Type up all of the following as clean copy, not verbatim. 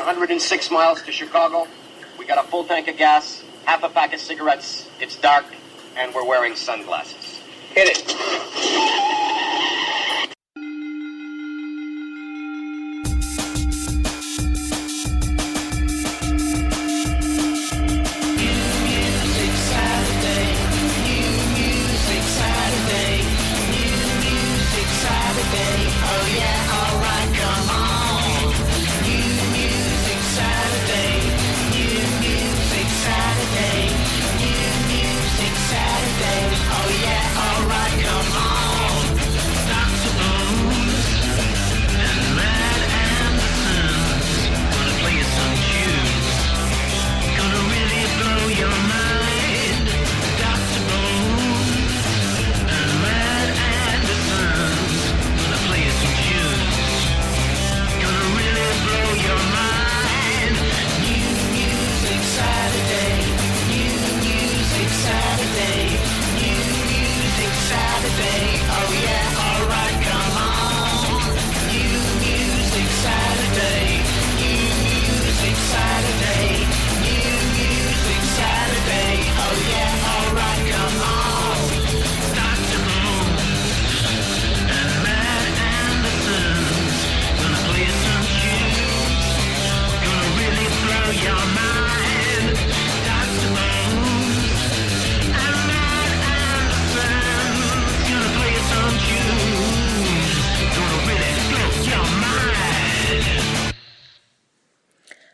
106 miles to Chicago. We got a full tank of gas, half a pack of cigarettes. It's dark, and we're wearing sunglasses. Hit it.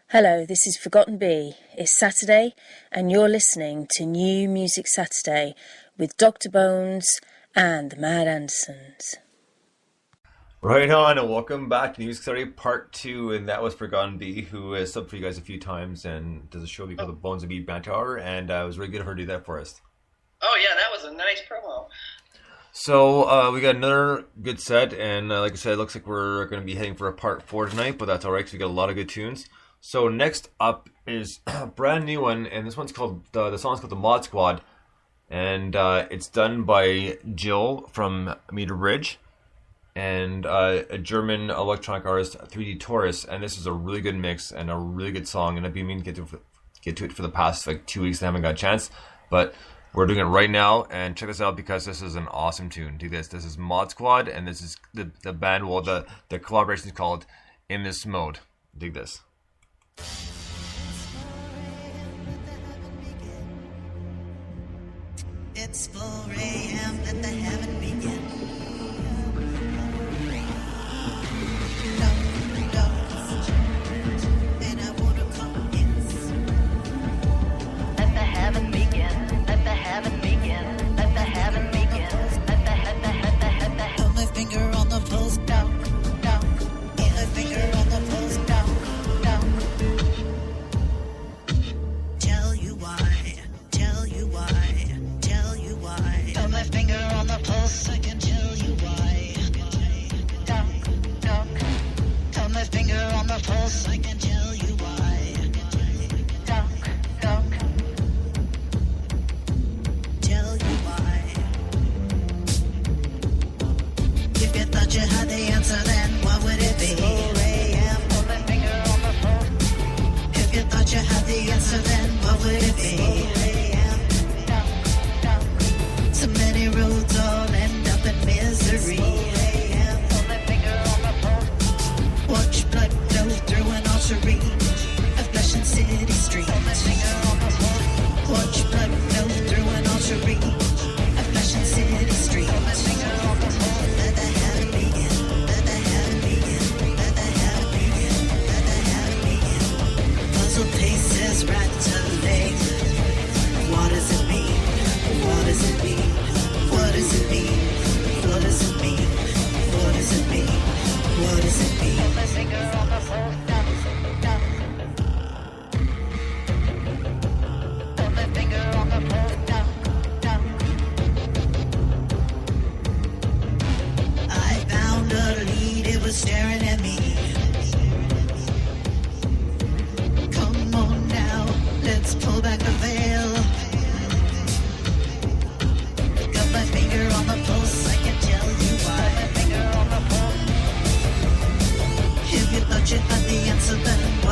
Hello, this is Forgotten Bee. It's Saturday and you're listening to New Music Saturday with Dr. Bones and the MadAndersons. Right on, and welcome back to Music Saturday Part 2, and that was Forgotten Bee, who has subbed for you guys a few times and does a show we call the Bones and Bee Banter Hour, and it was really good of her to do that for us. Oh yeah, that was a nice promo. So, we got another good set, and like I said, it looks like we're going to be heading for a Part 4 tonight, but that's alright, because we got a lot of good tunes. So next up is a brand new one, and this one's called, the song's called The Mod Squad, and it's done by Jill from Meter Bridge, and a German electronic artist, 3D Taurus, and this is a really good mix and a really good song, and I've been meaning to get to it for the past 2 weeks and I haven't got a chance, but we're doing it right now, and check this out because this is an awesome tune. Do this. This is Mod Squad, and this is the band, well, the collaboration is called In This Mode. Dig this. It's 4 a.m. Let the heaven begin. And I wanna come in. Let the heaven begin. Let the heaven begin. Let the heaven begin. Let the Put my finger on the pulse. Down. Put my finger on the pulse. Down. Tell you why. Put my finger on the pulse, I can tell you why. Put my finger on the pulse, I can tell you why. Tell you why. If you thought you had the answer, then what would it be? 4 a.m. Put my finger on the pulse. If you thought you had the answer, then what would it be? So many roads all end up in misery. 4 a.m. Put my finger on the pulse. Watch blood flow through an artery.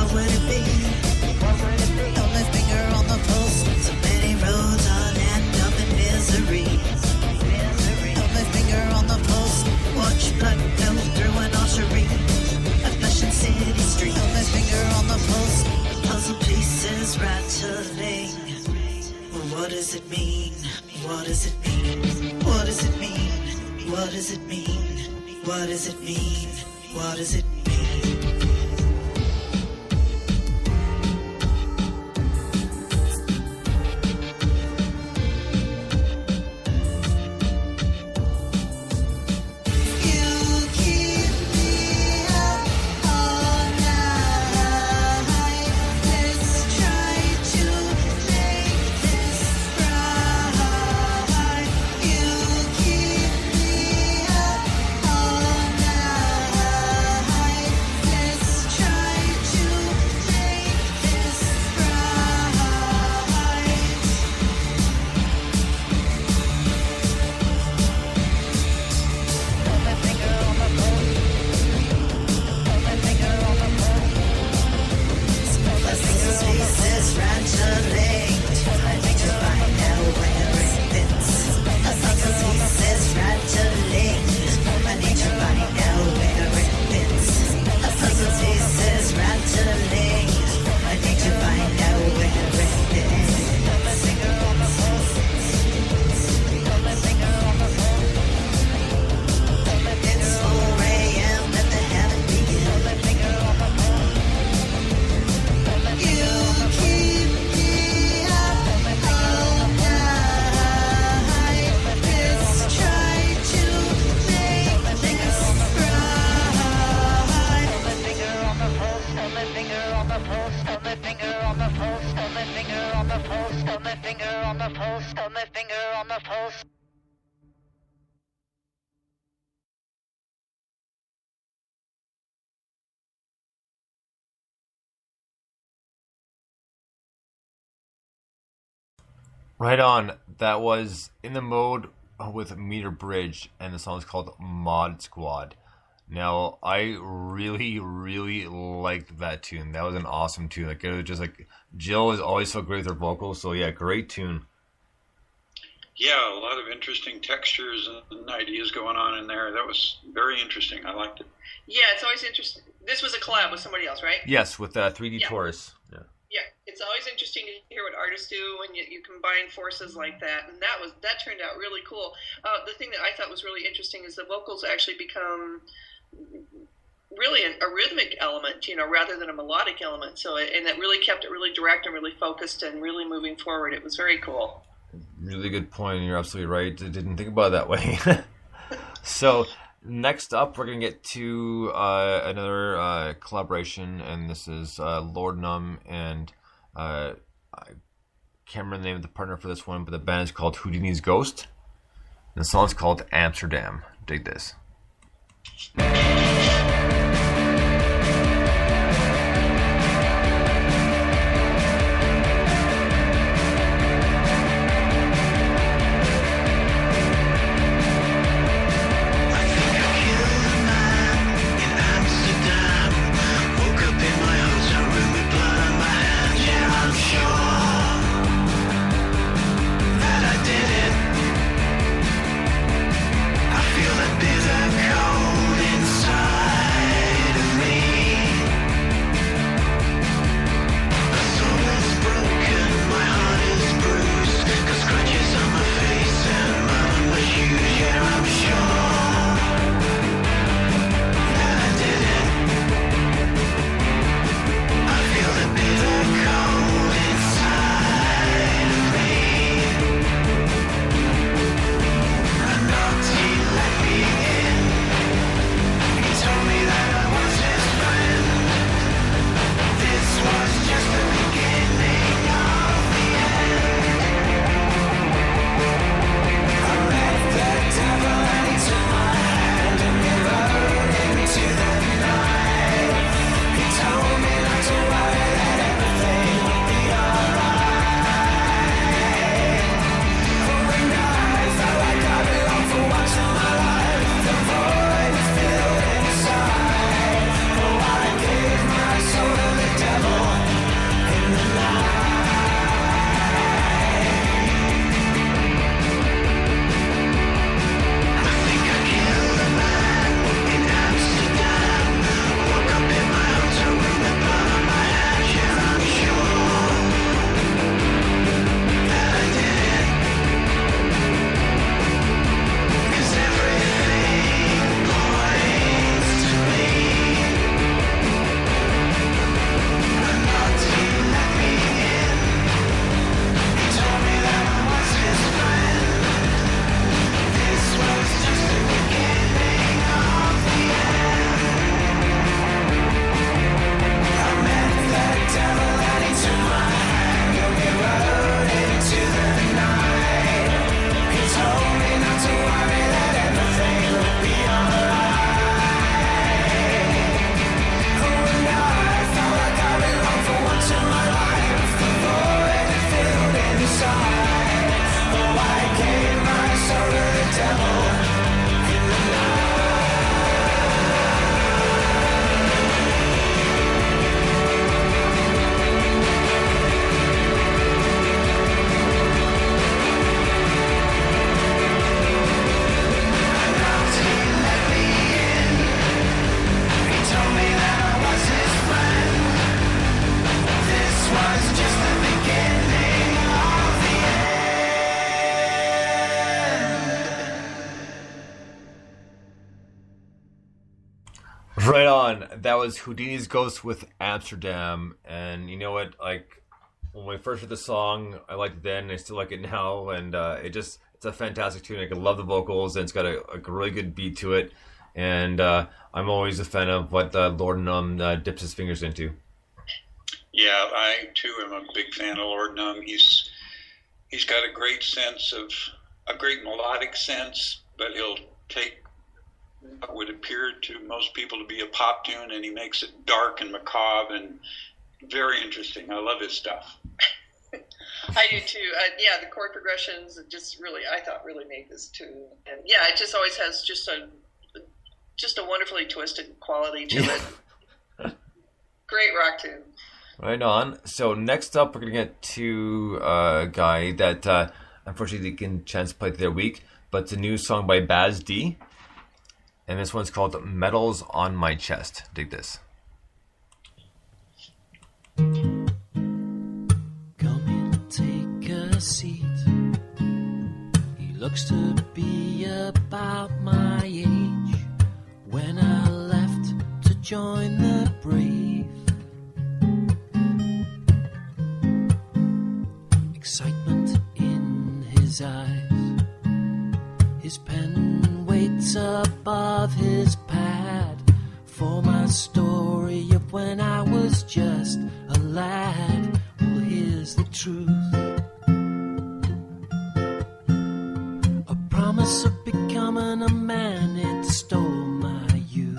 what would it be? Only finger on the pulse. So many roads all end up in misery. Only finger on the pulse. Watch blood go through an artery. A flashing city street. Only finger on the pulse. Puzzle pieces rattling. Well, what does it mean? What does it mean? What does it mean? What does it mean? What does it mean? What does it mean? You keep me up all night. Let's try to make this right. You keep me up all night. Let's try to make this right. Pieces rattling. I need to find out where it fits. Pieces rattling. I need to find out where it fits. Pieces rattling. I need to find out where it fits. It's 4 a.m. Let the heaven begin. You keep me up all night. Let's try to make this right. Right on. That was In the Mode with Meter Bridge, and the song is called Mod Squad. Now, I really, really liked that tune. That was an awesome tune. Like, it was just like, Jill is always so great with her vocals, so yeah, great tune. Yeah, a lot of interesting textures and ideas going on in there. That was very interesting. I liked it. Yeah, it's always interesting. This was a collab with somebody else, right? Yes, with 3D Yeah. Taurus. Yeah. Yeah, it's always interesting to hear what artists do when you combine forces like that, and that turned out really cool. The thing that I thought was really interesting is the vocals actually become really a rhythmic element, rather than a melodic element. So, and that really kept it really direct and really focused and really moving forward. It was very cool. Really good point. You're absolutely right. I didn't think about it that way. So, next up, we're going to get to another collaboration, and this is Lord Numb, and I can't remember the name of the partner for this one, but the band is called Houdini's Ghost, and the song is called Amsterdam. Dig this. I feel the bitter cold inside. Right on. That was Houdini's Ghost with Amsterdam. And you know what? Like, when we first heard the song, I liked it then. I still like it now. And it's a fantastic tune. I love the vocals, and it's got a really good beat to it. And I'm always a fan of what Lord Numb dips his fingers into. Yeah, I too am a big fan of Lord Numb. He's got a great melodic sense, but he'll take what would appear to most people to be a pop tune, and he makes it dark and macabre and very interesting. I love his stuff. I do too. The chord progressions I thought really made this tune, and it just always has just a wonderfully twisted quality to it. Great rock tune. Right on. So next up, we're gonna get to a guy that unfortunately didn't chance to play their week, but it's a new song by Baz D, and this one's called "Medals on My Chest." Dig this. Come in, take a seat. He looks to be about my age. When I left to join the brave, excitement in his eyes, his pen waits above his pad for my story of when I was just a lad. Well, here's the truth. A promise of becoming a man, it stole my youth.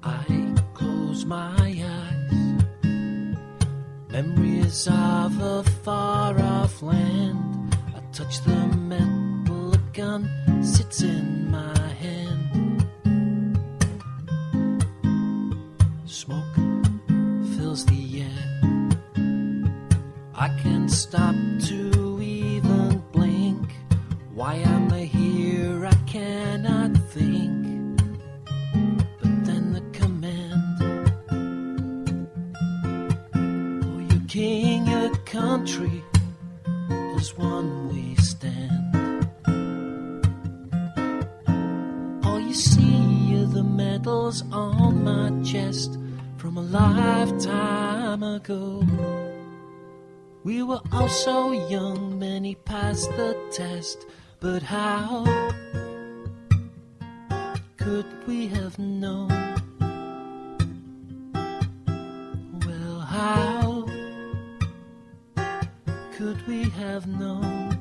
I close my eyes, memories of a far-off land. I touch the metal, a gun sits in my hand. Smoke fills the air. I can't stop to even blink. Why am I here? I cannot think. But then the command, oh, you king, your country, as one we stand. All you see are the medals on my chest from a lifetime ago. We were all so young, many passed the test, but how could we have known? Well, how could we have known?